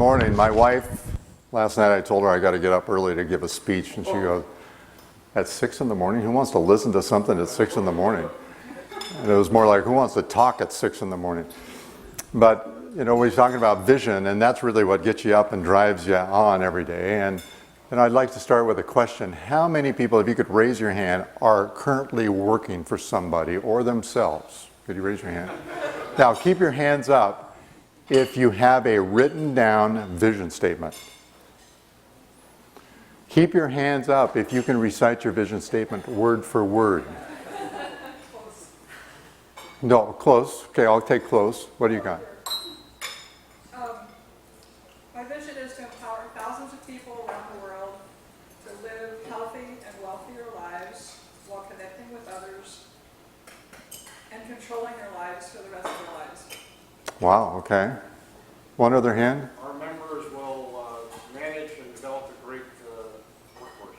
morning. My wife, last night I told her I got to get up early to give a speech, and she goes, at 6 in the morning? Who wants to listen to something at 6 in the morning? And it was more like, who wants to talk at 6 in the morning? But, you know, we're talking about vision, and that's really what gets you up and drives you on every day. And I'd like to start with a question. How many people, if you could raise your hand, are currently working for somebody or themselves? Could you raise your hand? Now, keep your hands up if you have a written down vision statement. Keep your hands up if you can recite your vision statement word for word. Close. No, close. Okay, I'll take close. What do you got? My vision is to empower thousands of people around the world to live healthy and wealthier lives while connecting with others and controlling their lives for the rest of their lives. Wow, okay. One other hand? Our members will manage and develop a great workforce.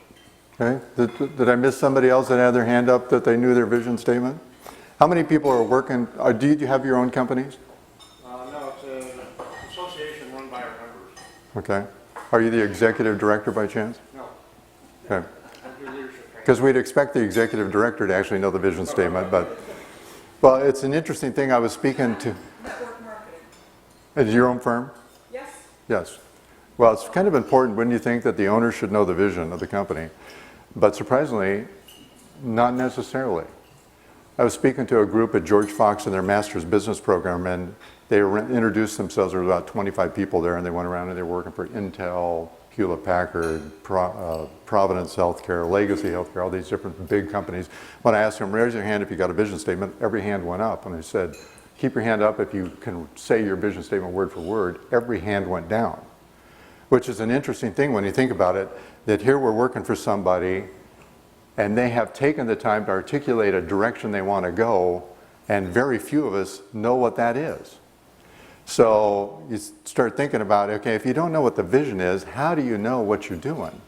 Okay. Did I miss somebody else that had their hand up that they knew their vision statement? How many people are working? Do you have your own companies? No, it's an association run by our members. Okay. Are you the executive director by chance? No. Okay. I do leadership training. Because we'd expect the executive director to actually know the vision statement, but well, it's an interesting thing. I was speaking to. Network marketing. Is your own firm? Yes. Yes. Well, it's kind of important, wouldn't you think, that the owner should know the vision of the company? But surprisingly, not necessarily. I was speaking to a group at George Fox in their master's business program, and they introduced themselves. There were about 25 people there, and they went around and they were working for Intel, Hewlett Packard, Providence Healthcare, Legacy Healthcare, all these different big companies. When I asked them, raise your hand if you got a vision statement, every hand went up. And I said, keep your hand up if you can say your vision statement word for word. Every hand went down, which is an interesting thing when you think about it, that here we're working for somebody and they have taken the time to articulate a direction they want to go, and very few of us know what that is. So you start thinking about, okay, if you don't know what the vision is, how do you know what you're doing?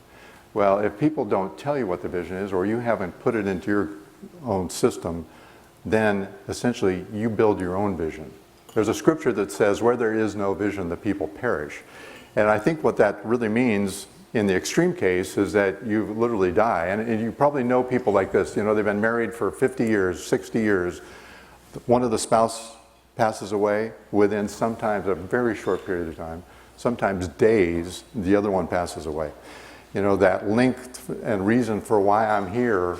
Well, if people don't tell you what the vision is, or you haven't put it into your own system, then essentially you build your own vision. There's a scripture that says, where there is no vision, the people perish. And I think what that really means in the extreme case is that you literally die. And you probably know people like this. You know, they've been married for 50 years, 60 years. One of the spouse passes away within sometimes a very short period of time, sometimes days, the other one passes away. You know, that length and reason for why I'm here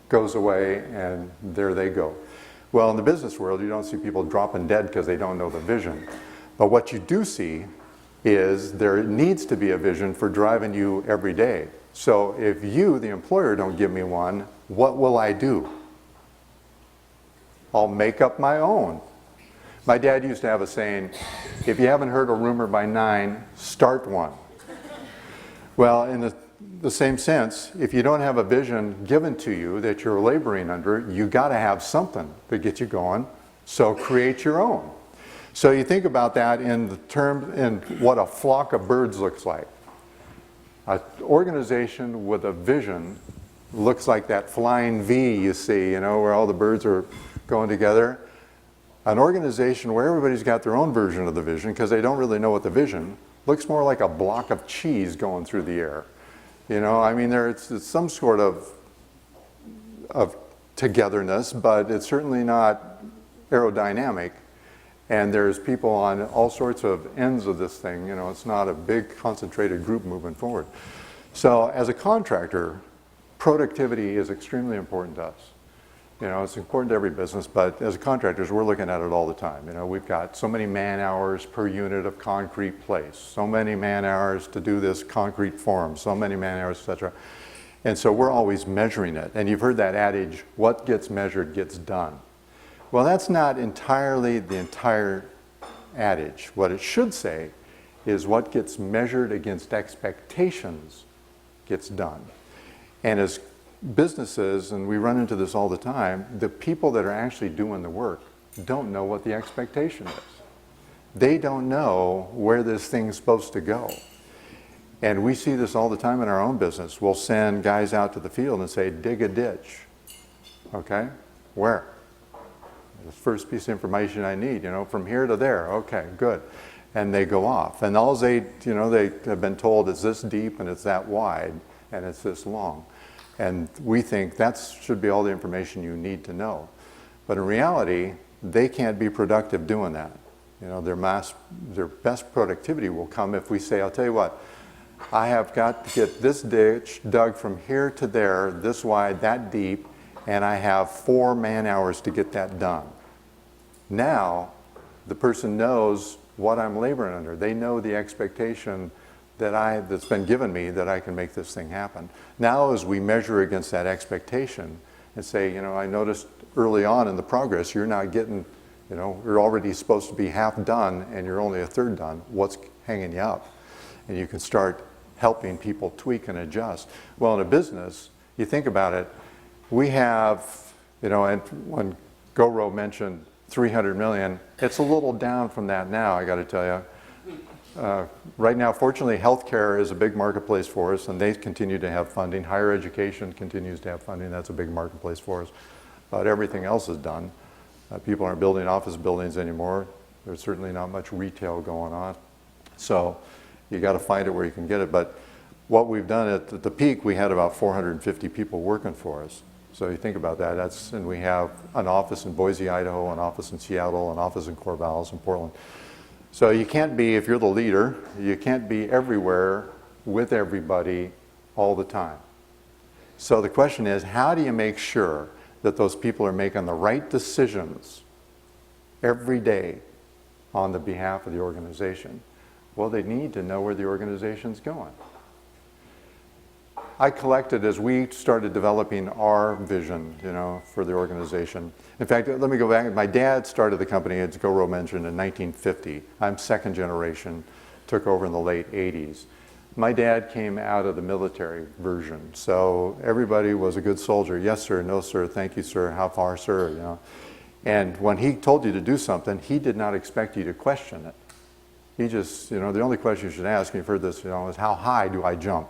goes away, and there they go. Well, in the business world, you don't see people dropping dead because they don't know the vision. But what you do see is there needs to be a vision for driving you every day. So if you, the employer, don't give me one, what will I do? I'll make up my own. My dad used to have a saying, if you haven't heard a rumor by 9, start one. Well, in the same sense, if you don't have a vision given to you that you're laboring under, you got to have something to get you going, so create your own. So you think about that in what a flock of birds looks like. An organization with a vision looks like that flying V you see, you know, where all the birds are going together. An organization where everybody's got their own version of the vision because they don't really know what the vision looks more like a block of cheese going through the air. You know, I mean, it's some sort of togetherness, but it's certainly not aerodynamic. And there's people on all sorts of ends of this thing. You know, it's not a big concentrated group moving forward. So as a contractor, productivity is extremely important to us. You know, it's important to every business, but as contractors, we're looking at it all the time. You know, we've got so many man hours per unit of concrete placed, so many man hours to do this concrete form, so many man hours, etc. And so we're always measuring it. And you've heard that adage, what gets measured gets done. Well, that's not entirely the entire adage. What it should say is what gets measured against expectations gets done. And as businesses, and we run into this all the time, the people that are actually doing the work don't know what the expectation is. They don't know where this thing's supposed to go. And we see this all the time in our own business. We'll send guys out to the field and say, dig a ditch. Okay, where? The first piece of information I need, you know, from here to there. Okay, good. and they go off. And all they have been told is this deep and it's that wide and it's this long. And we think that should be all the information you need to know. But in reality, they can't be productive doing that. Their best productivity will come if we say, I'll tell you what, I have got to get this ditch dug from here to there, this wide, that deep, and I have 4 man-hours to get that done. Now, the person knows what I'm laboring under. They know the expectation that's been given me that I can make this thing happen. Now, as we measure against that expectation and say, I noticed early on in the progress, you're not getting, you're already supposed to be half done and you're only a third done. What's hanging you up? And you can start helping people tweak and adjust. Well, in a business, you think about it, we have, and when GoRo mentioned 300 million, it's a little down from that now, I got to tell you. Right now, fortunately, healthcare is a big marketplace for us, and they continue to have funding. Higher education continues to have funding. That's a big marketplace for us. But everything else is done. People aren't building office buildings anymore. There's certainly not much retail going on. So you got to find it where you can get it. But what we've done at the peak, we had about 450 people working for us. So you think about that. And we have an office in Boise, Idaho, an office in Seattle, an office in Corvallis, and Portland. So you can't be, if you're the leader, you can't be everywhere with everybody all the time. So the question is, how do you make sure that those people are making the right decisions every day on the behalf of the organization? Well, they need to know where the organization's going. I collected, as we started developing our vision, for the organization. In fact, let me go back. My dad started the company, as GoRo mentioned, in 1950. I'm second generation, took over in the late 80s. My dad came out of the military version, so everybody was a good soldier. Yes, sir, no, sir, thank you, sir, how far, sir, And when he told you to do something, he did not expect you to question it. He just, the only question you should ask, and you've heard this, is how high do I jump?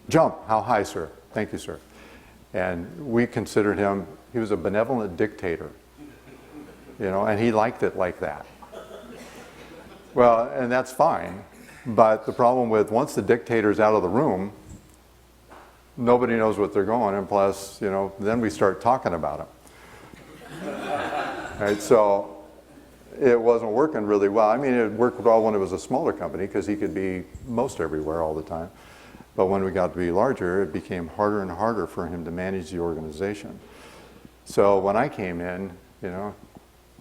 Jump, how high, sir? Thank you, sir. And we considered him, he was a benevolent dictator, and he liked it like that. Well, and that's fine, but the problem with once the dictator's out of the room, nobody knows what they're going, and plus, then we start talking about him. Right, so it wasn't working really well. I mean, it worked well when it was a smaller company because he could be most everywhere all the time. But when we got to be larger, it became harder and harder for him to manage the organization. So when I came in,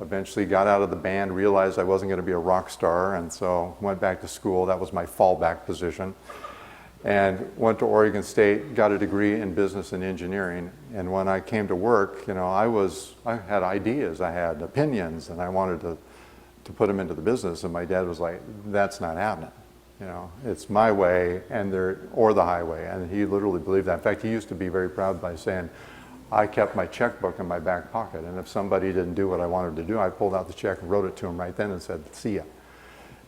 eventually got out of the band, realized I wasn't going to be a rock star, and so went back to school. That was my fallback position. And went to Oregon State, got a degree in business and engineering. And when I came to work, I had ideas, I had opinions, and I wanted to put them into the business. And my dad was like, that's not happening. It's my way or the highway. And he literally believed that. In fact, he used to be very proud by saying, I kept my checkbook in my back pocket. And if somebody didn't do what I wanted to do, I pulled out the check and wrote it to him right then and said, see ya.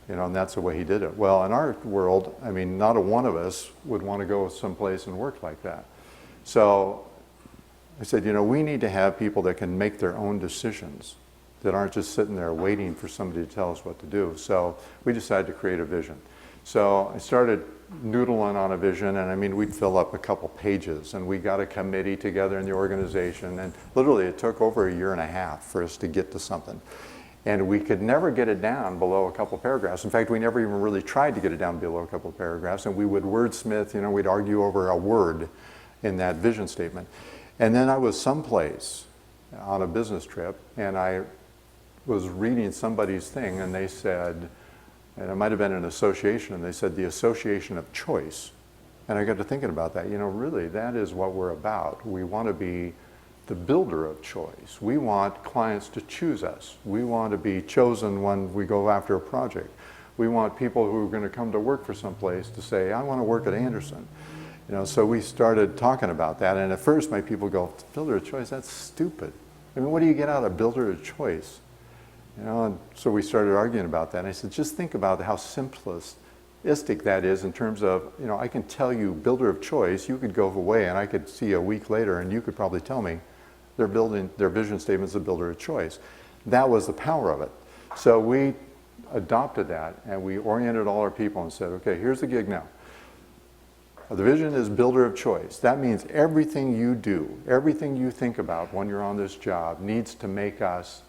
And that's the way he did it. Well, in our world, I mean, not a one of us would want to go someplace and work like that. So I said, we need to have people that can make their own decisions, that aren't just sitting there waiting for somebody to tell us what to do. So we decided to create a vision. So I started noodling on a vision, and I mean, we'd fill up a couple pages, and we got a committee together in the organization, and literally it took over 1.5 years for us to get to something. And we could never get it down below a couple paragraphs. In fact, we never even really tried to get it down below a couple paragraphs, and we would wordsmith, we'd argue over a word in that vision statement. And then I was someplace on a business trip, and I was reading somebody's thing, and they said, and it might have been an association, and they said the association of choice. And I got to thinking about that. Really, that is what we're about. We want to be the builder of choice. We want clients to choose us. We want to be chosen when we go after a project. We want people who are going to come to work for someplace to say, I want to work at Andersen. So we started talking about that. And at first, my people go, builder of choice, that's stupid. I mean, what do you get out of builder of choice? And so we started arguing about that. And I said, just think about how simplistic that is in terms of, I can tell you builder of choice, you could go away and I could see a week later and you could probably tell me their vision statement's a builder of choice. That was the power of it. So we adopted that and we oriented all our people and said, okay, here's the gig now. The vision is builder of choice. That means everything you do, everything you think about when you're on this job needs to make us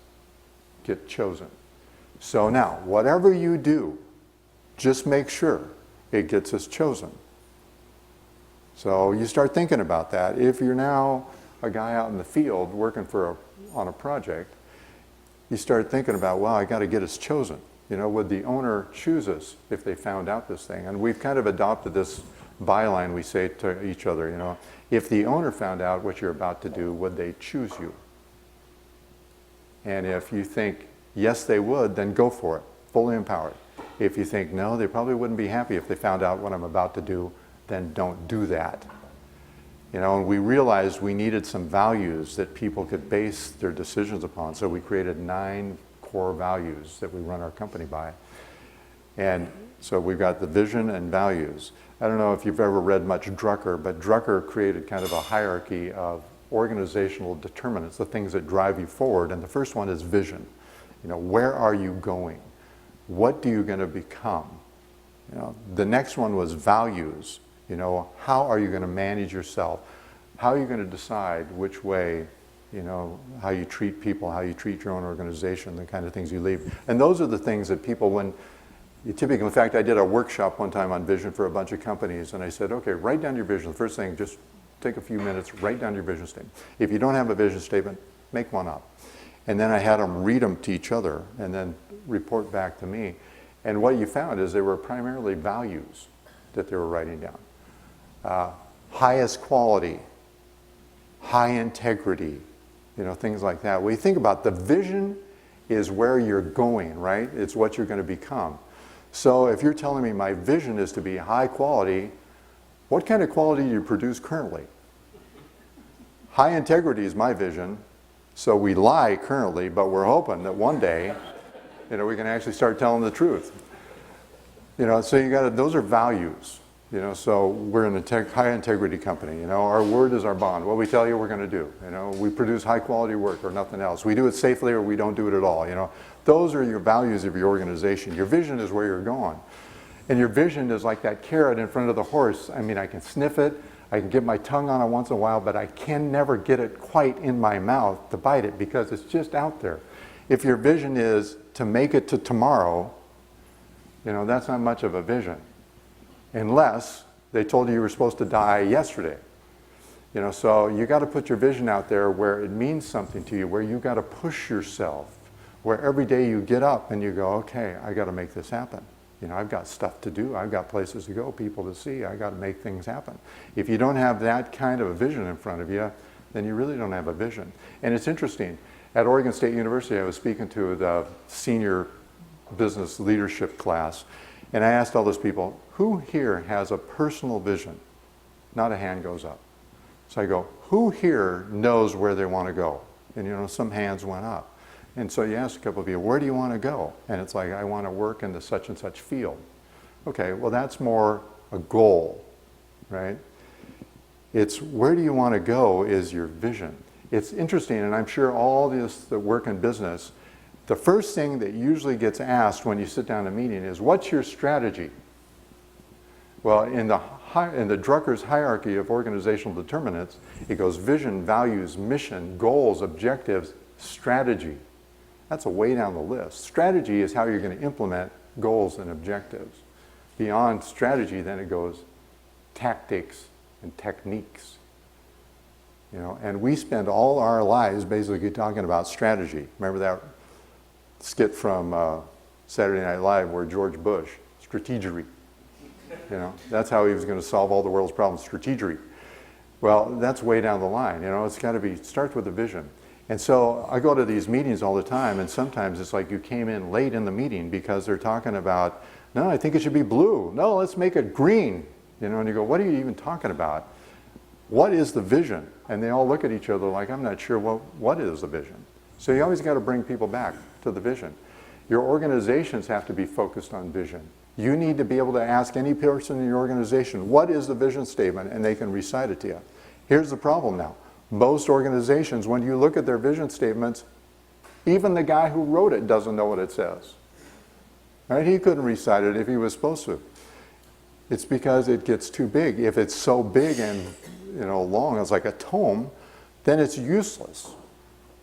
get chosen. So now, whatever you do, just make sure it gets us chosen. So you start thinking about that. If you're now a guy out in the field working on a project, you start thinking about, well, I got to get us chosen. You know, would the owner choose us if they found out this thing? And we've kind of adopted this byline we say to each other, you know, if the owner found out what you're about to do, would they choose you? And if you think, yes, they would, then go for it, fully empowered. If you think, no, they probably wouldn't be happy if they found out what I'm about to do, then don't do that. You know, and we realized we needed some values that people could base their decisions upon. So we created 9 core values that we run our company by. And so we've got the vision and values. I don't know if you've ever read much Drucker, but Drucker created kind of a hierarchy of organizational determinants, the things that drive you forward. And the first one is vision. You know, where are you going? What are you going to become? You know, the next one was values. You know, how are you going to manage yourself? How are you going to decide which way, you know, how you treat people, how you treat your own organization, the kind of things you leave. And those are the things that people, when you typically, in fact, I did a workshop one time on vision for a bunch of companies, and I said, okay, write down your vision. The first thing, just take a few minutes, write down your vision statement. If you don't have a vision statement, make one up. And then I had them read them to each other and then report back to me. And what you found is they were primarily values that they were writing down. Highest quality, high integrity, you know, things like that. When you think about the vision is where you're going, right? It's what you're going to become. So if you're telling me my vision is to be high quality, what kind of quality do you produce currently? High integrity is my vision. So we lie currently, but we're hoping that one day, you know, we can actually start telling the truth. You know, so you got to, those are values. You know, so we're a high integrity company. You know, our word is our bond. What we tell you, we're going to do. You know, we produce high quality work or nothing else. We do it safely or we don't do it at all. You know, those are your values of your organization. Your vision is where you're going, and your vision is like that carrot in front of the horse. I mean, I can sniff it. I can get my tongue on it once in a while, but I can never get it quite in my mouth to bite it because it's just out there. If your vision is to make it to tomorrow, you know, that's not much of a vision. Unless they told you were supposed to die yesterday. You know, so you got to put your vision out there where it means something to you, where you got to push yourself, where every day you get up and you go, okay, I got to make this happen. You know, I've got stuff to do, I've got places to go, people to see, I got to make things happen. If you don't have that kind of a vision in front of you, then you really don't have a vision. And it's interesting, at Oregon State University, I was speaking to the senior business leadership class, and I asked all those people, who here has a personal vision? Not a hand goes up. So I go, who here knows where they want to go? And you know, some hands went up. And so you ask a couple of you, where do you want to go? And it's like, I want to work in the such and such field. Okay, well that's more a goal, right? It's where do you want to go is your vision. It's interesting, and I'm sure all this that work in business, the first thing that usually gets asked when you sit down in a meeting is, what's your strategy? Well, in the Drucker's hierarchy of organizational determinants, it goes vision, values, mission, goals, objectives, strategy. That's a way down the list. Strategy is how you're going to implement goals and objectives. Beyond strategy, then it goes tactics and techniques. You know, and we spend all our lives basically talking about strategy. Remember that skit from Saturday Night Live where George Bush, strategery. You know, that's how he was going to solve all the world's problems, strategery. Well, that's way down the line. You know, it's got to be, starts with a vision. And so I go to these meetings all the time, and sometimes it's like you came in late in the meeting because they're talking about, no, I think it should be blue. No, let's make it green. You know, and you go, what are you even talking about? What is the vision? And they all look at each other like, I'm not sure what is the vision. So you always got to bring people back to the vision. Your organizations have to be focused on vision. You need to be able to ask any person in your organization, what is the vision statement? And they can recite it to you. Here's the problem now. Most organizations, when you look at their vision statements, even the guy who wrote it doesn't know what it says. right? He couldn't recite it if he was supposed to. It's because it gets too big. If it's so big and long, it's like a tome, then it's useless.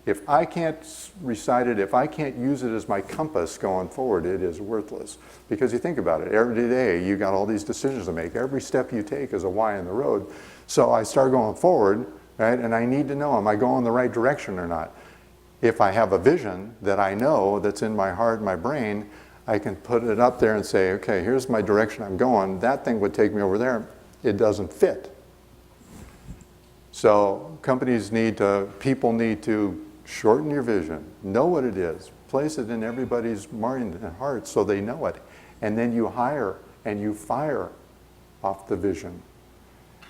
If I can't recite it, if I can't use it as my compass going forward, it is worthless. Because you think about it, every day you got all these decisions to make. Every step you take is a Y in the road. So I start going forward, right? And I need to know, am I going the right direction or not? If I have a vision that I know that's in my heart, my brain, I can put it up there and say, okay, here's my direction I'm going. That thing would take me over there. It doesn't fit. So people need to shorten your vision, know what it is, place it in everybody's mind and heart so they know it. And then you hire and you fire off the vision.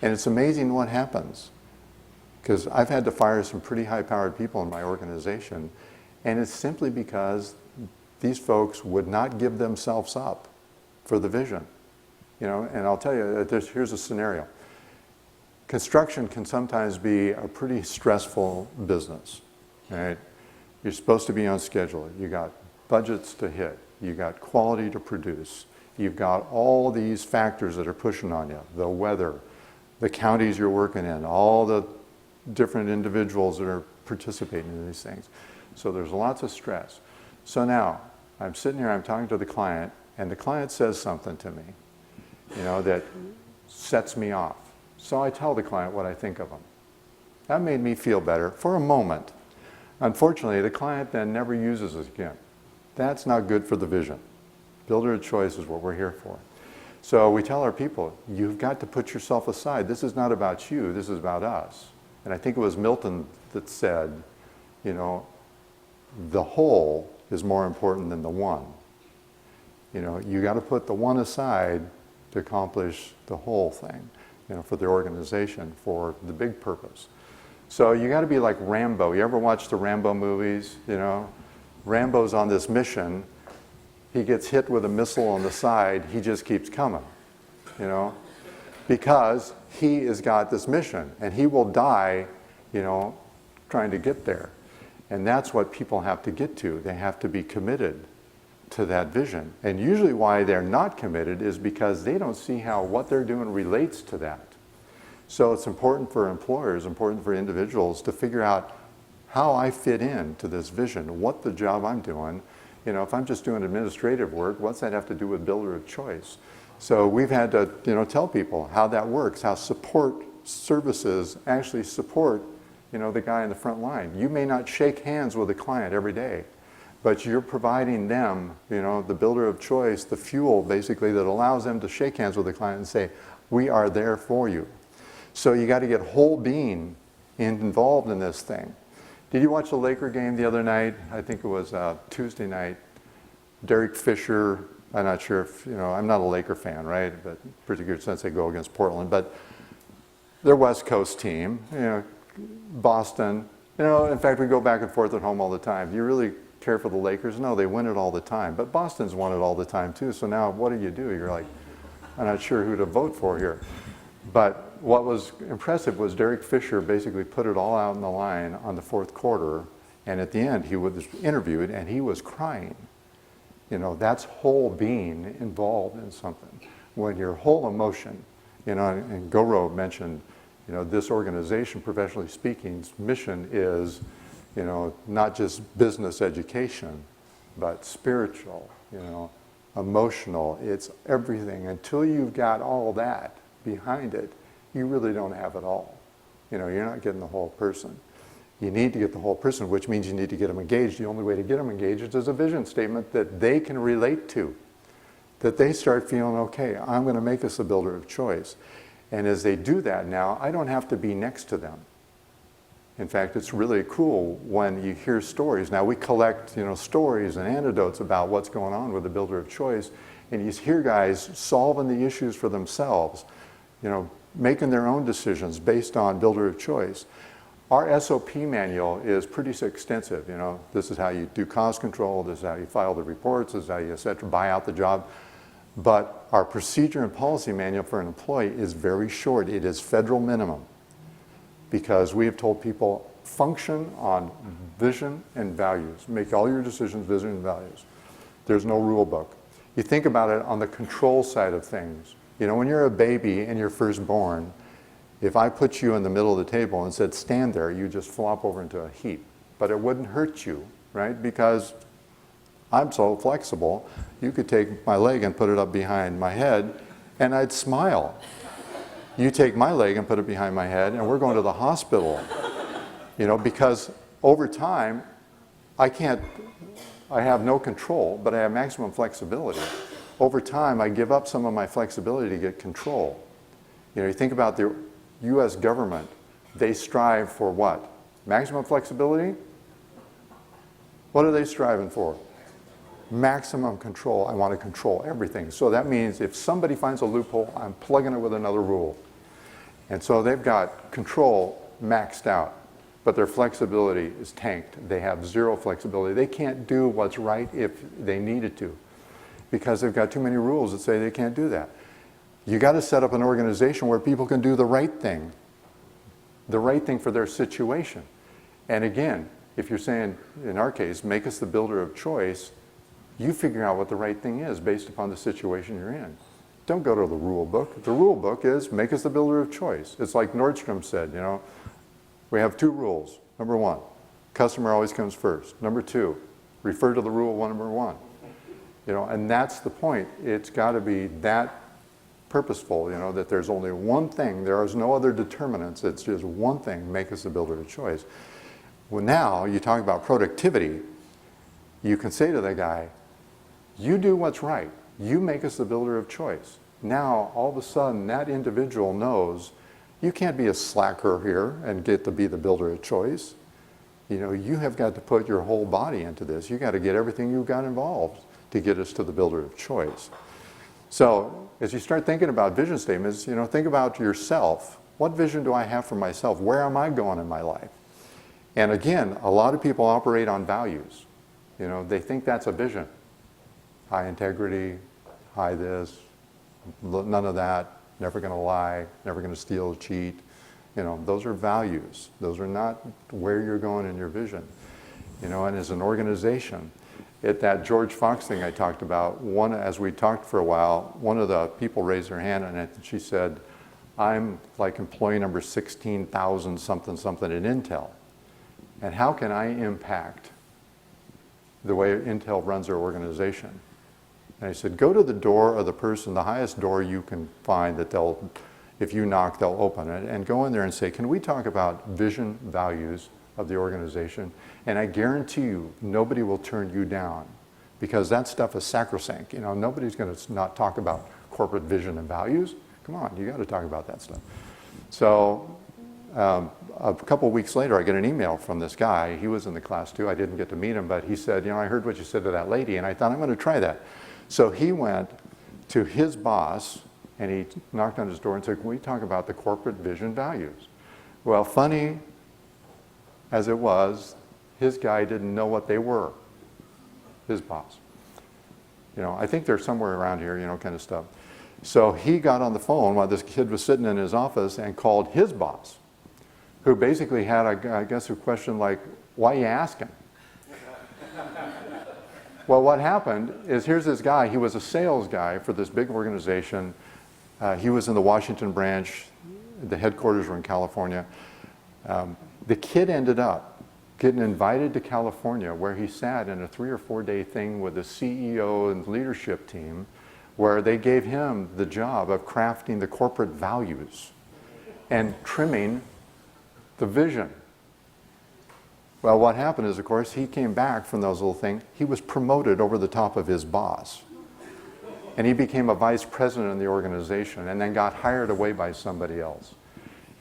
And it's amazing what happens. Because I've had to fire some pretty high-powered people in my organization. And it's simply because these folks would not give themselves up for the vision. And I'll tell you, here's a scenario. Construction can sometimes be a pretty stressful business. Right? You're supposed to be on schedule. You got budgets to hit. You got quality to produce. You've got all these factors that are pushing on you. The weather, the counties you're working in, all the different individuals that are participating in these things. So there's lots of stress. So now, I'm sitting here, I'm talking to the client, and the client says something to me, that sets me off. So I tell the client what I think of them. That made me feel better for a moment. Unfortunately, the client then never uses it again. That's not good for the vision. Builder of choice is what we're here for. So we tell our people, you've got to put yourself aside. This is not about you, this is about us. And I think it was Milton that said, the whole is more important than the one. You got to put the one aside to accomplish the whole thing, for the organization, for the big purpose. So you got to be like Rambo. You ever watch the Rambo movies? Rambo's on this mission. He gets hit with a missile on the side. He just keeps coming, because he has got this mission, and he will die, trying to get there. And that's what people have to get to. They have to be committed to that vision. And usually why they're not committed is because they don't see how what they're doing relates to that. So it's important for employers, important for individuals to figure out how I fit in to this vision, what the job I'm doing. If I'm just doing administrative work, what's that have to do with builder of choice? So we've had to, tell people how that works, how support services actually support, the guy in the front line. You may not shake hands with a client every day, but you're providing them, the builder of choice, the fuel basically that allows them to shake hands with the client and say, we are there for you. So you got to get whole being involved in this thing. Did you watch the Laker game the other night? I think it was Tuesday night. Derek Fisher, I'm not sure if, I'm not a Laker fan, right? But pretty good since they go against Portland. But their West Coast team, Boston, in fact, we go back and forth at home all the time. Do you really care for the Lakers? No, they win it all the time. But Boston's won it all the time too. So now what do? You're like, I'm not sure who to vote for here. But what was impressive was Derek Fisher basically put it all out on the line on the fourth quarter. And at the end, he was interviewed and he was crying. That's whole being involved in something. When your whole emotion, and Goro mentioned, this organization, professionally speaking's mission is, not just business education, but spiritual, emotional. It's everything. Until you've got all that behind it, you really don't have it all. You're not getting the whole person. You need to get the whole person, which means you need to get them engaged. The only way to get them engaged is a vision statement that they can relate to, that they start feeling, okay, I'm going to make this a builder of choice. And as they do that now, I don't have to be next to them. In fact, it's really cool when you hear stories. Now we collect, stories and anecdotes about what's going on with the builder of choice, and you hear guys solving the issues for themselves, making their own decisions based on builder of choice. Our SOP manual is pretty extensive. This is how you do cost control, this is how you file the reports, this is how you buy out the job. But our procedure and policy manual for an employee is very short. It is federal minimum, because we have told people function on vision and values. Make all your decisions vision and values. There's no rule book. You think about it on the control side of things. You know, when you're a baby and you're first born, if I put you in the middle of the table and said, stand there, you just flop over into a heap. But it wouldn't hurt you, right? Because I'm so flexible, you could take my leg and put it up behind my head, and I'd smile. You take my leg and put it behind my head, and we're going to the hospital. You know, because over time, I have no control, but I have maximum flexibility. Over time, I give up some of my flexibility to get control. You know, you think about the U.S. government, they strive for what? Maximum flexibility? What are they striving for? Maximum control. I want to control everything. So that means if somebody finds a loophole, I'm plugging it with another rule. And so they've got control maxed out, but their flexibility is tanked. They have zero flexibility. They can't do what's right if they needed to, because they've got too many rules that say they can't do that. You got to set up an organization where people can do the right thing for their situation. And again, if you're saying, in our case, make us the builder of choice, you figure out what the right thing is based upon the situation you're in. Don't go to the rule book. The rule book is make us the builder of choice. It's like Nordstrom said, you know, we have 2 rules. Number 1, customer always comes first. Number 2, refer to the rule number 1. You know, and that's the point. It's got to be that purposeful, you know, that there's only one thing. There is no other determinants. It's just one thing, make us the builder of choice. Well, now you talk about productivity. You can say to the guy, you do what's right. You make us the builder of choice. Now, all of a sudden, that individual knows you can't be a slacker here and get to be the builder of choice. You know, you have got to put your whole body into this. You got to get everything you've got involved to get us to the builder of choice. So, as you start thinking about vision statements, you know, think about yourself. What vision do I have for myself? Where am I going in my life? And again, a lot of people operate on values. You know, they think that's a vision. High integrity, high this, none of that, never going to lie, never going to steal or cheat. You know, those are values. Those are not where you're going in your vision. You know, and as an organization, at that George Fox thing I talked about, as we talked for a while, one of the people raised her hand and she said, I'm like employee number 16,000 something something at Intel. And how can I impact the way Intel runs their organization? And I said, go to the door of the person, the highest door you can find that if you knock, they'll open it, and go in there and say, can we talk about vision, values of the organization? And I guarantee you, nobody will turn you down, because that stuff is sacrosanct. You know, nobody's going to not talk about corporate vision and values. Come on, you got to talk about that stuff. So a couple weeks later, I get an email from this guy. He was in the class too. I didn't get to meet him, but he said, you know, I heard what you said to that lady, and I thought I'm going to try that. So he went to his boss, and he knocked on his door and said, can we talk about the corporate vision values? Well, funny as it was, his guy didn't know what they were, his boss. You know, I think they're somewhere around here, you know, kind of stuff. So he got on the phone while this kid was sitting in his office and called his boss, who basically had, I guess, a question like, why are you asking? Well, what happened is, here's this guy. He was a sales guy for this big organization. He was in the Washington branch. The headquarters were in California. The kid ended up getting invited to California, where he sat in a 3 or 4 day thing with the CEO and leadership team, where they gave him the job of crafting the corporate values and trimming the vision. Well, what happened is, of course, he came back from those little things. He was promoted over the top of his boss. And he became a vice president in the organization, and then got hired away by somebody else.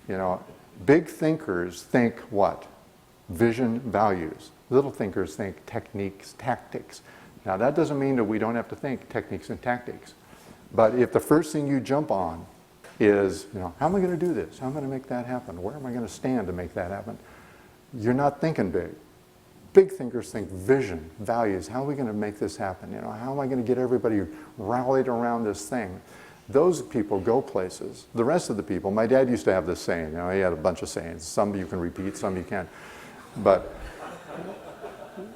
You know, big thinkers think what? Vision, values. Little thinkers think techniques, tactics. Now, that doesn't mean that we don't have to think techniques and tactics. But if the first thing you jump on is, you know, how am I going to do this? How am I going to make that happen? Where am I going to stand to make that happen? You're not thinking big. Big thinkers think vision, values. How are we going to make this happen? You know, how am I going to get everybody rallied around this thing? Those people go places. The rest of the people, my dad used to have this saying. You know, he had a bunch of sayings. Some you can repeat, some you can't. But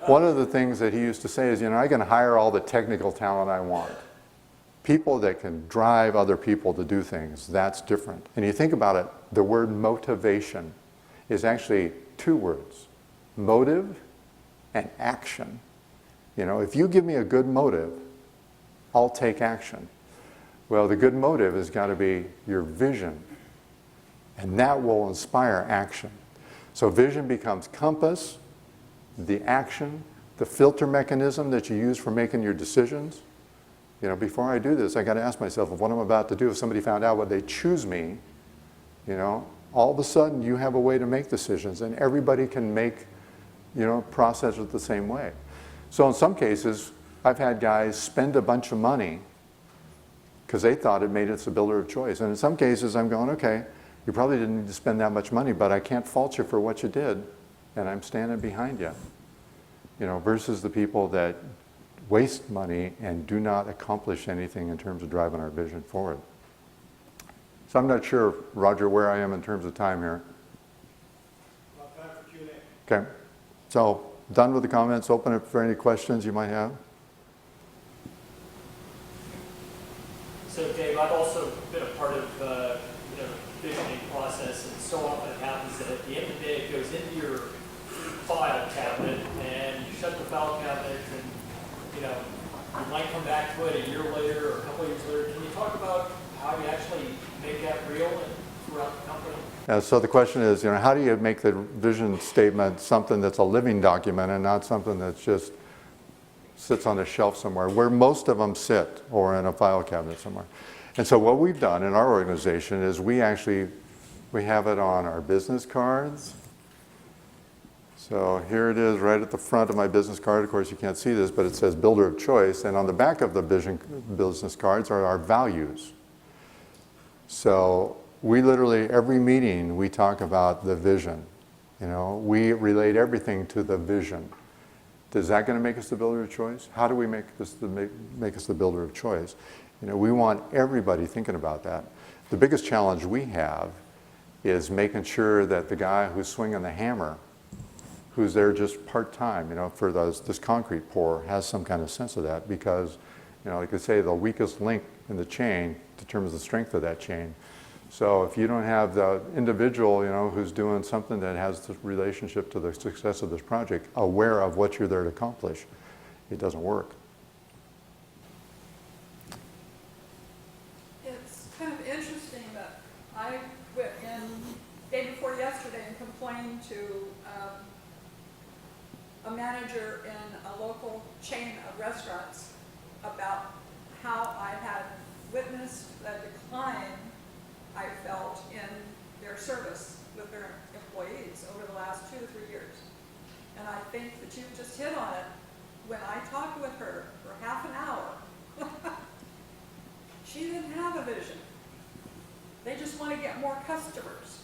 one of the things that he used to say is, you know, I can hire all the technical talent I want. People that can drive other people to do things, that's different. And you think about it, the word motivation is actually two words, motive and action. You know, if you give me a good motive, I'll take action. Well, the good motive has got to be your vision, and that will inspire action. So vision becomes compass, the action, the filter mechanism that you use for making your decisions. You know, before I do this, I got to ask myself, what I'm about to do, if somebody found out, would they choose me? You know, all of a sudden you have a way to make decisions, and everybody can make, you know, process it the same way. So in some cases, I've had guys spend a bunch of money because they thought it made us the builder of choice. And in some cases, I'm going, okay, you probably didn't need to spend that much money, but I can't fault you for what you did, and I'm standing behind you. You know, versus the people that waste money and do not accomplish anything in terms of driving our vision forward. So I'm not sure, Roger, where I am in terms of time here. About time for Q&A. Okay, so done with the comments, open it for any questions you might have. So Dave, I've also been a part of the visioning process, and so often it happens that at the end of the day it goes into your file cabinet and you shut the file cabinet, and you might come back to it a year later or a couple of years later. Can you talk about how you actually make that real and throughout the company? So the question is, you know, how do you make the vision statement something that's a living document and not something that just sits on a shelf somewhere, where most of them sit, or in a file cabinet somewhere. And so what we've done in our organization is we have it on our business cards. So here it is right at the front of my business card. Of course, you can't see this, but it says Builder of Choice. And on the back of the business cards are our values. So we literally, every meeting, we talk about the vision. You know, we relate everything to the vision. Is that going to make us the builder of choice? How do we make us the builder of choice? You know, we want everybody thinking about that. The biggest challenge we have is making sure that the guy who's swinging the hammer, who's there just part-time, you know, for this concrete pour, has some kind of sense of that, because, you know, like I say, the weakest link in the chain determines the strength of that chain. So if you don't have the individual, you know, who's doing something that has the relationship to the success of this project, aware of what you're there to accomplish, it doesn't work. It's kind of interesting that I went in day before yesterday and complained to a manager in a local chain of restaurants about how I had witnessed a decline I felt in their service with their employees over the last 2 to 3 years. And I think that you just hit on it. When I talked with her for half an hour, she didn't have a vision. They just want to get more customers.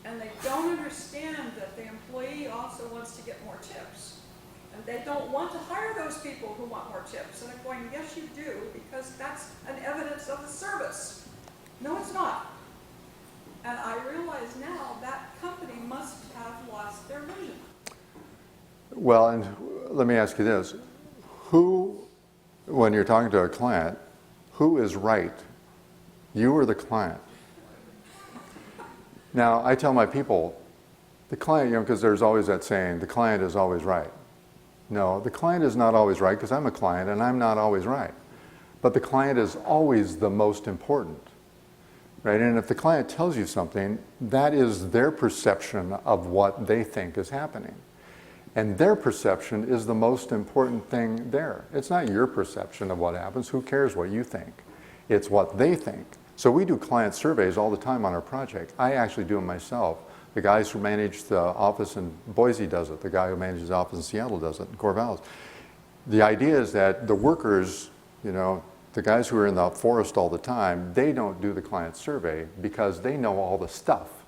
And they don't understand that the employee also wants to get more tips. And they don't want to hire those people who want more tips. And I'm going, yes, you do, because that's an evidence of the service. No, it's not. And I realize now that company must have lost their vision. Well, and let me ask you this. Who, when you're talking to a client, who is right? You or the client? Now, I tell my people, the client, you know, because there's always that saying, the client is always right. No, the client is not always right, because I'm a client and I'm not always right. But the client is always the most important. Right? And if the client tells you something, that is their perception of what they think is happening. And their perception is the most important thing there. It's not your perception of what happens. Who cares what you think? It's what they think. So we do client surveys all the time on our project. I actually do them myself. The guys who manage the office in Boise does it. The guy who manages the office in Seattle does it, in Corvallis. The idea is that the workers, you know, the guys who are in the forest all the time, they don't do the client survey because they know all the stuff.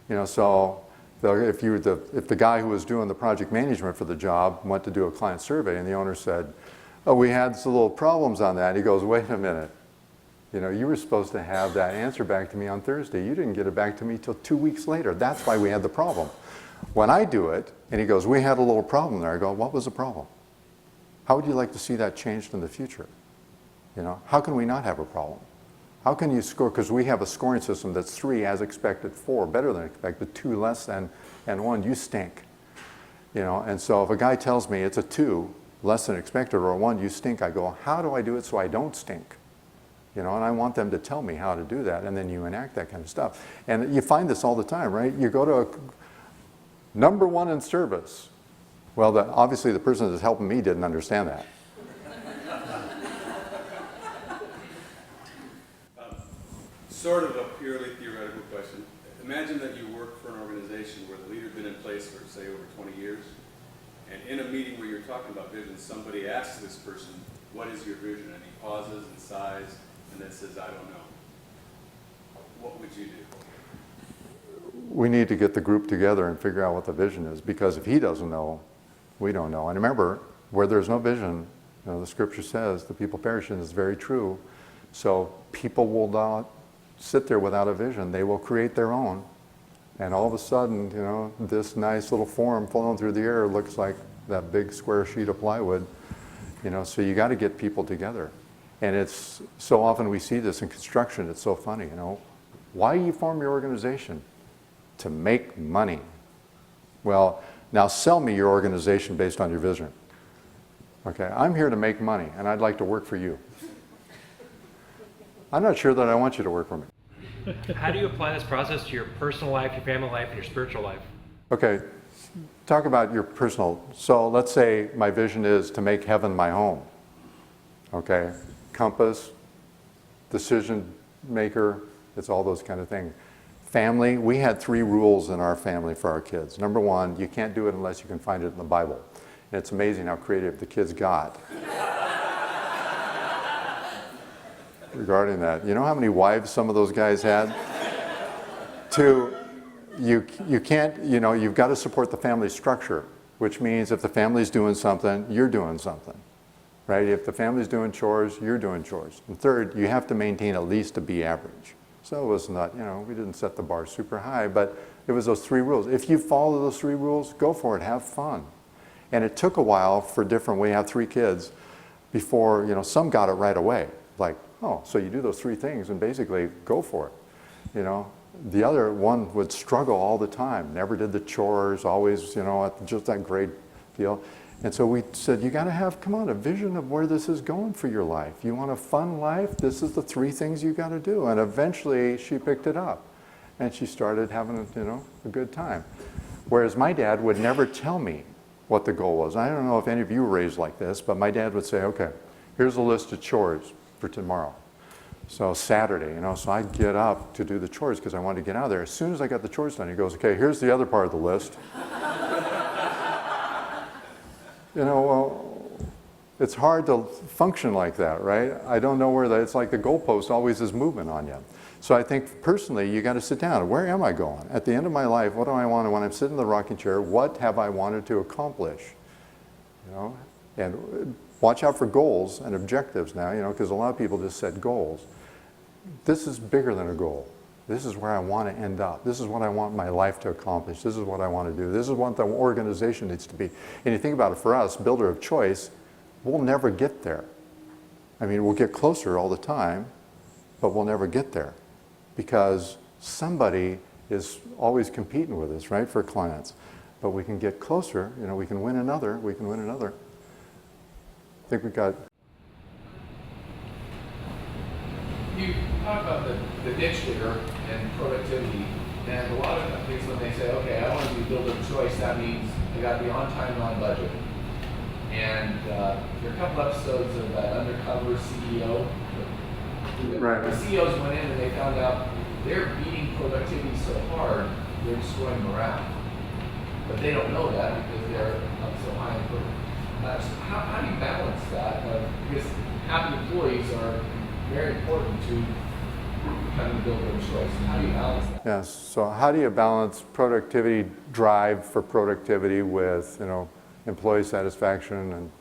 You know, so if the guy who was doing the project management for the job went to do a client survey and the owner said, oh, we had some little problems on that, he goes, wait a minute. You know, you were supposed to have that answer back to me on Thursday. You didn't get it back to me till 2 weeks later. That's why we had the problem. When I do it, and he goes, we had a little problem there. I go, what was the problem? How would you like to see that changed in the future? You know, how can we not have a problem? How can you score? Because we have a scoring system that's 3 as expected, 4 better than expected, 2 less than, and 1 you stink. You know, and so if a guy tells me it's a 2 less than expected or a 1 you stink, I go, how do I do it so I don't stink? You know, and I want them to tell me how to do that, and then you enact that kind of stuff. And you find this all the time, right? You go to a number 1 in service. Well, obviously the person that's helping me didn't understand that. Sort of a purely theoretical question. Imagine that you work for an organization where the leader's been in place for, say, over 20 years, and in a meeting where you're talking about vision, somebody asks this person, what is your vision? And he pauses and sighs, and then says, I don't know. What would you do? We need to get the group together and figure out what the vision is, because if he doesn't know, we don't know. And remember, where there's no vision, you know, the scripture says the people perish, and it's very true. So people will not sit there without a vision. They will create their own. And all of a sudden, you know, this nice little form flowing through the air looks like that big square sheet of plywood. You know, so you got to get people together. And it's so often we see this in construction, it's so funny, you know. Why do you form your organization? To make money. Well, now sell me your organization based on your vision. Okay, I'm here to make money, and I'd like to work for you. I'm not sure that I want you to work for me. How do you apply this process to your personal life, your family life, and your spiritual life? Okay, talk about your personal. So let's say my vision is to make heaven my home. Okay, compass, decision maker, it's all those kind of things. Family, we had 3 rules in our family for our kids. Number 1, you can't do it unless you can find it in the Bible. And it's amazing how creative the kids got regarding that. You know how many wives some of those guys had? 2, you can't, you know, you've got to support the family structure, which means if the family's doing something, you're doing something, right? If the family's doing chores, you're doing chores. And 3rd, you have to maintain at least a B average. So it was not, you know, we didn't set the bar super high, but it was those 3 rules. If you follow those 3 rules, go for it, have fun. And it took a while for different, we have 3 kids, before, you know, some got it right away. Like, oh, so you do those 3 things and basically go for it, you know. The other one would struggle all the time, never did the chores, always, you know, just that great deal. And so we said, you got to have, come on, a vision of where this is going for your life. You want a fun life? This is the 3 things you got to do. And eventually she picked it up and she started having, you know, a good time. Whereas my dad would never tell me what the goal was. I don't know if any of you were raised like this, but my dad would say, okay, here's a list of chores for tomorrow. So Saturday, you know, so I'd get up to do the chores because I wanted to get out of there. As soon as I got the chores done, he goes, okay, here's the other part of the list. You know, well, it's hard to function like that, right? I don't know where it's like the goalpost always is moving on you. So I think personally, you got to sit down. Where am I going? At the end of my life, what do I want? When I'm sitting in the rocking chair, what have I wanted to accomplish? You know, and watch out for goals and objectives now, you know, because a lot of people just set goals. This is bigger than a goal. This is where I want to end up. This is what I want my life to accomplish. This is what I want to do. This is what the organization needs to be. And you think about it, for us, builder of choice, we'll never get there. I mean, we'll get closer all the time, but we'll never get there because somebody is always competing with us, right, for clients. But we can get closer, you know, we can win another, we can win another. I think we got... You talk about the ditch digger and productivity, and a lot of companies, when they say, okay, I want to be builder of choice, that means I got to be on time and on budget. And there are a couple episodes of that undercover CEO. Right. The CEOs went in and they found out they're beating productivity so hard, they're destroying morale. But they don't know that because they're up so high in productivity. So how do you balance that? Because happy employees are very important to becoming a builder of choice. How do you balance that? Yes, so how do you balance productivity, drive for productivity with, you know, employee satisfaction? And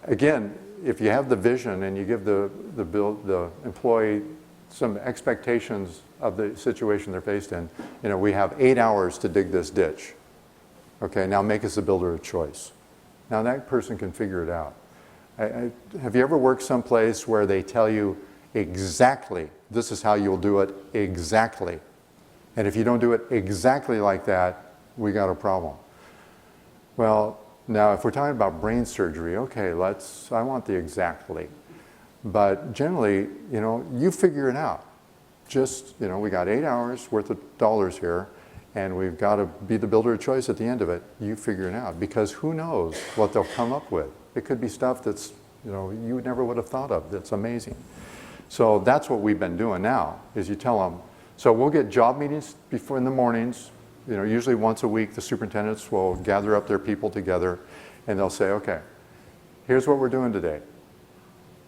again, if you have the vision and you give the employee some expectations of the situation they're faced in, you know, we have 8 hours to dig this ditch. Okay, now make us a builder of choice. Now that person can figure it out. Have you ever worked someplace where they tell you exactly, this is how you'll do it exactly? And if you don't do it exactly like that, we got a problem. Well, now if we're talking about brain surgery, okay, I want the exactly. But generally, you figure it out. Just, we got 8 hours worth of dollars here, and we've got to be the builder of choice at the end of it. You figure it out, because who knows what they'll come up with. It could be stuff that's, you never would have thought of, that's amazing. So that's what we've been doing now, is you tell them. So we'll get job meetings before in the mornings, usually once a week. The superintendents will gather up their people together, and they'll say, okay, here's what we're doing today.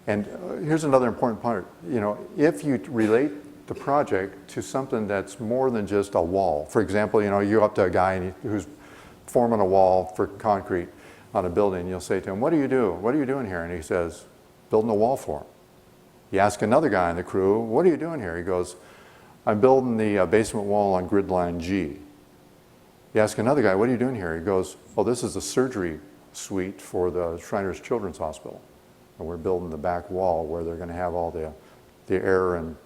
And here's another important part. If you relate the project to something that's more than just a wall. For example, you go up to a guy who's forming a wall for concrete on a building. You'll say to him, what do you do? What are you doing here? And he says, building a wall for him. You ask another guy in the crew, what are you doing here? He goes, I'm building the basement wall on grid line G. You ask another guy, what are you doing here? He goes, oh, this is the surgery suite for the Shriners Children's Hospital. And we're building the back wall where they're going to have all the air and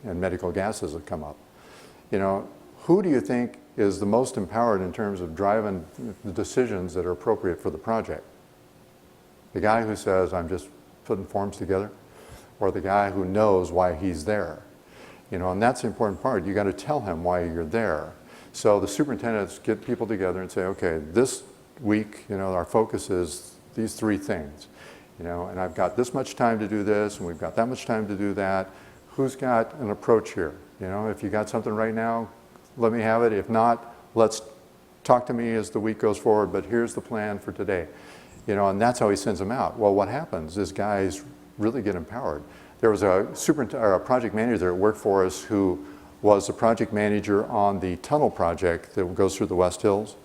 medical gases that come up. Who do you think is the most empowered in terms of driving the decisions that are appropriate for the project? The guy who says, I'm just putting forms together? Or the guy who knows why he's there? And that's the important part. You got to tell him why you're there. So the superintendents get people together and say, okay, this week, our focus is these 3 things. And I've got this much time to do this, and we've got that much time to do that. Who's got an approach here? If you got something right now, let me have it. If not, let's talk to me as the week goes forward, but here's the plan for today. And that's how he sends them out. Well, what happens is guys really get empowered. There was a project manager that worked for us who was the project manager on the tunnel project that goes through the West Hills.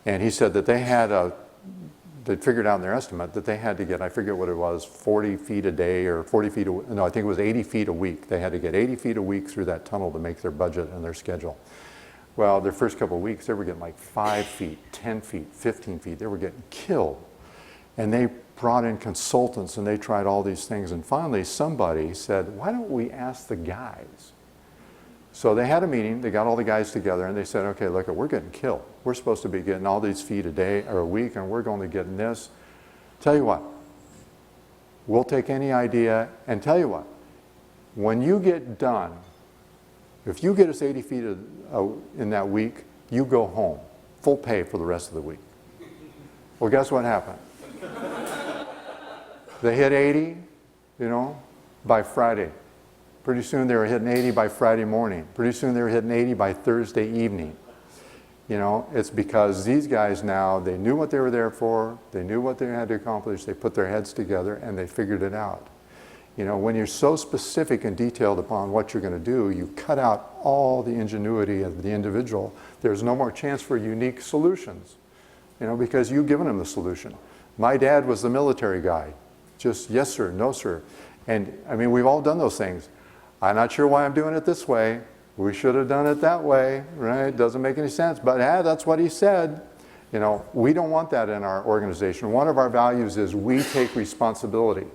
And he said that they'd figured out in their estimate that they had to get, I forget what it was, 40 feet a day or 40 feet, no, I think it was 80 feet a week. They had to get 80 feet a week through that tunnel to make their budget and their schedule. Well, their first couple of weeks, they were getting like 5 feet, 10 feet, 15 feet. They were getting killed. And they brought in consultants and they tried all these things. And finally, somebody said, why don't we ask the guys? So they had a meeting, they got all the guys together, and they said, okay, look, we're getting killed. We're supposed to be getting all these feet a day or a week, and we're going to get this. Tell you what, we'll take any idea, and tell you what, when you get done, if you get us 80 feet in that week, you go home, full pay for the rest of the week. Well, guess what happened? They hit 80, by Friday. Pretty soon they were hitting 80 by Friday morning. Pretty soon they were hitting 80 by Thursday evening. It's because these guys now, they knew what they were there for, they knew what they had to accomplish, they put their heads together and they figured it out. When you're so specific and detailed upon what you're going to do, you cut out all the ingenuity of the individual. There's no more chance for unique solutions, because you've given them the solution. My dad was the military guy. Just yes sir, no sir. And we've all done those things. I'm not sure why I'm doing it this way. We should have done it that way, right? Doesn't make any sense, but that's what he said. We don't want that in our organization. One of our values is we take responsibility,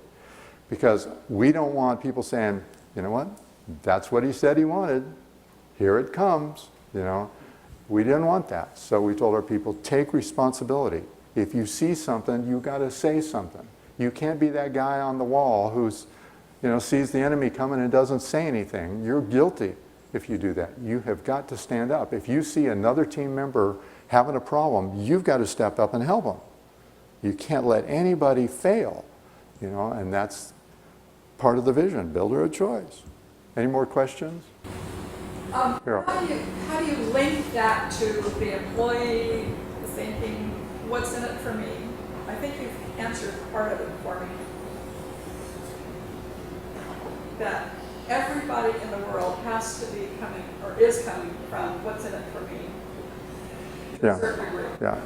because we don't want people saying, you know what, that's what he said he wanted. Here it comes, We didn't want that. So we told our people, take responsibility. If you see something, you got to say something. You can't be that guy on the wall who's sees the enemy coming and doesn't say anything. You're guilty if you do that. You have got to stand up. If you see another team member having a problem, you've got to step up and help them. You can't let anybody fail, and that's part of the vision, builder of choice. Any more questions? How do you link that to the employee thinking, what's in it for me? I think you've answered part of it for me. That everybody in the world has to be coming, or is coming from, what's in it for me? To a certain degree. Yeah.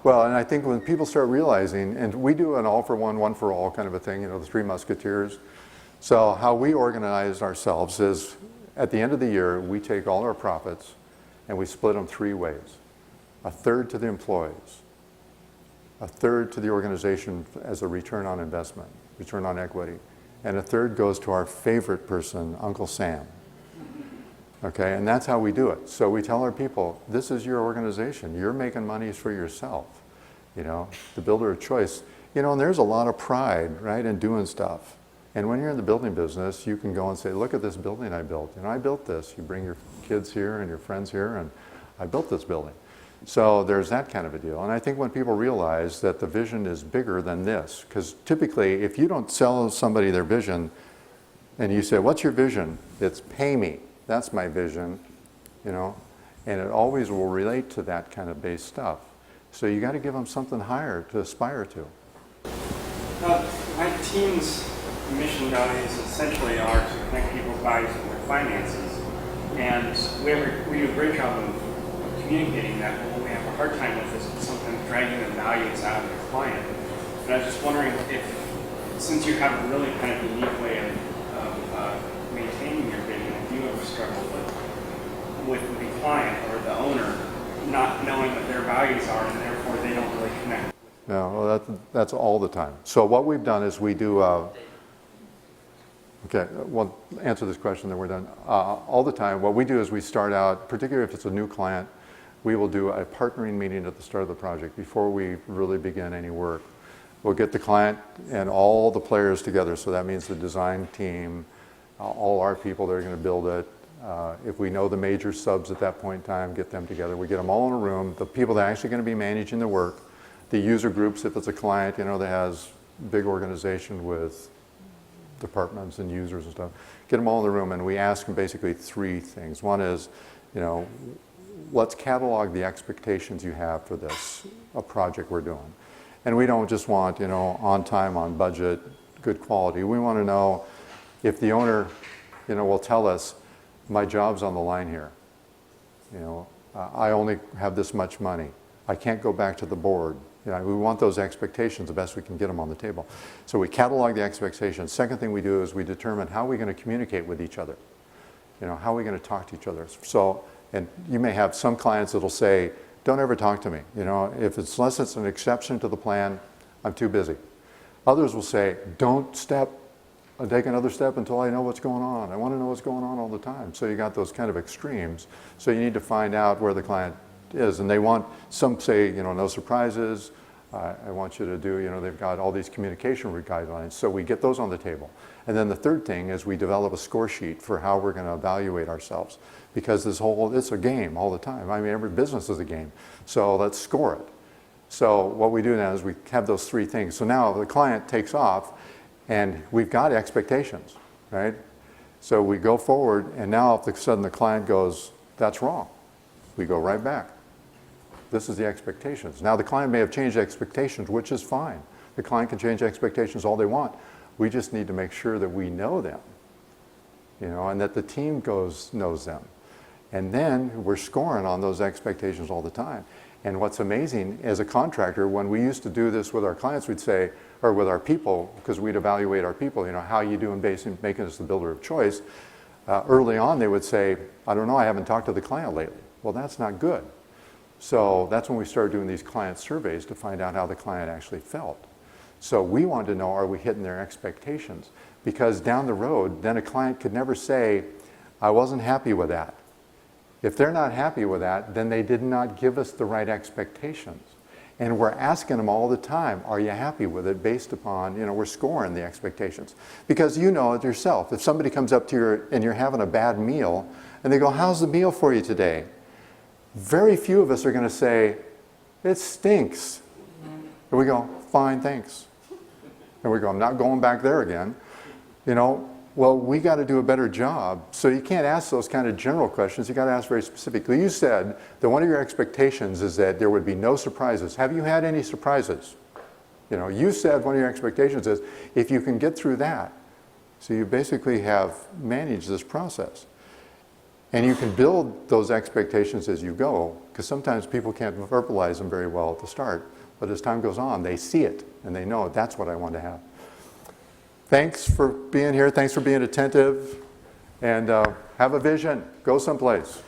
Well, and I think when people start realizing, and we do an all for one, one for all kind of a thing, the Three Musketeers. So how we organize ourselves is, at the end of the year, we take all our profits and we split them 3 ways. A third to the employees, a third to the organization as a return on investment, return on equity, and a third goes to our favorite person, Uncle Sam. Okay, and that's how we do it. So we tell our people, this is your organization. You're making money for yourself. You know, the builder of choice. You know, and there's a lot of pride, right, in doing stuff. And when you're in the building business, you can go and say, look at this building I built. You know, I built this. You bring your kids here and your friends here, and I built this building. So there's that kind of a deal. And I think when people realize that the vision is bigger than this, because typically if you don't sell somebody their vision and you say, what's your vision? It's pay me. That's my vision, you know, and it always will relate to that kind of base stuff. So you got to give them something higher to aspire to. My team's mission values essentially are to connect people's values with their finances, and we do a great job of communicating that. But what we have a hard time with is sometimes dragging the values out of the client. And I was just wondering if, since you have a really kind of unique way of maintaining your vision, if you ever struggle with the client or the owner not knowing what their values are, and therefore they don't really connect. Yeah, well, that's all the time. So what we've done is we do, okay, well, answer this question, then we're done. All the time, what we do is we start out, particularly if it's a new client, we will do a partnering meeting at the start of the project before we really begin any work. We'll get the client and all the players together, so that means the design team, all our people that are going to build it. If we know the major subs at that point in time, get them together. We get them all in a room, the people that are actually going to be managing the work, the user groups, if it's a client, you know, that has big organization with departments and users and stuff, get them all in the room, and we ask them basically three things. One is, you know, let's catalog the expectations you have for this, a project we're doing. And we don't just want, you know, on time, on budget, good quality. We want to know if the owner, you know, will tell us, my job's on the line here. You know, I only have this much money. I can't go back to the board. You know, we want those expectations the best we can get them on the table. So we catalog the expectations. Second thing we do is we determine how we're going to communicate with each other. You know, how are we going to talk to each other? So, and you may have some clients that'll say, don't ever talk to me. You know, unless it's an exception to the plan, I'm too busy. Others will say, don't take another step until I know what's going on. I want to know what's going on all the time. So you got those kind of extremes. So you need to find out where the client is. And they want, some say, you know, no surprises. I want you to do, you know, they've got all these communication guidelines. So we get those on the table. And then the third thing is we develop a score sheet for how we're going to evaluate ourselves. Because it's a game all the time. I mean, every business is a game. So let's score it. So what we do now is we have those three things. So now the client takes off, and we've got expectations, right? So we go forward, and now if all of a sudden the client goes, that's wrong, we go right back. This is the expectations. Now the client may have changed expectations, which is fine. The client can change expectations all they want. We just need to make sure that we know them, you know, and that the team knows them. And then we're scoring on those expectations all the time. And what's amazing, as a contractor, when we used to do this with our clients, we'd say, or with our people, because we'd evaluate our people, you know, how you doing making us the builder of choice. Early on, they would say, I don't know, I haven't talked to the client lately. Well, that's not good. So that's when we started doing these client surveys to find out how the client actually felt. So we wanted to know, are we hitting their expectations? Because down the road, then a client could never say, I wasn't happy with that. If they're not happy with that, then they did not give us the right expectations. And we're asking them all the time, are you happy with it, based upon, you know, we're scoring the expectations. Because you know it yourself. If somebody comes up to you and you're having a bad meal, and they go, how's the meal for you today? Very few of us are going to say, it stinks. And we go, fine, thanks. And we go, I'm not going back there again. You know, well, we got to do a better job. So you can't ask those kind of general questions. You got to ask very specifically. You said that one of your expectations is that there would be no surprises. Have you had any surprises? You know, you said one of your expectations is if you can get through that. So you basically have managed this process. And you can build those expectations as you go, because sometimes people can't verbalize them very well at the start. But as time goes on, they see it, and they know that's what I want to have. Thanks for being here. Thanks for being attentive. And have a vision. Go someplace.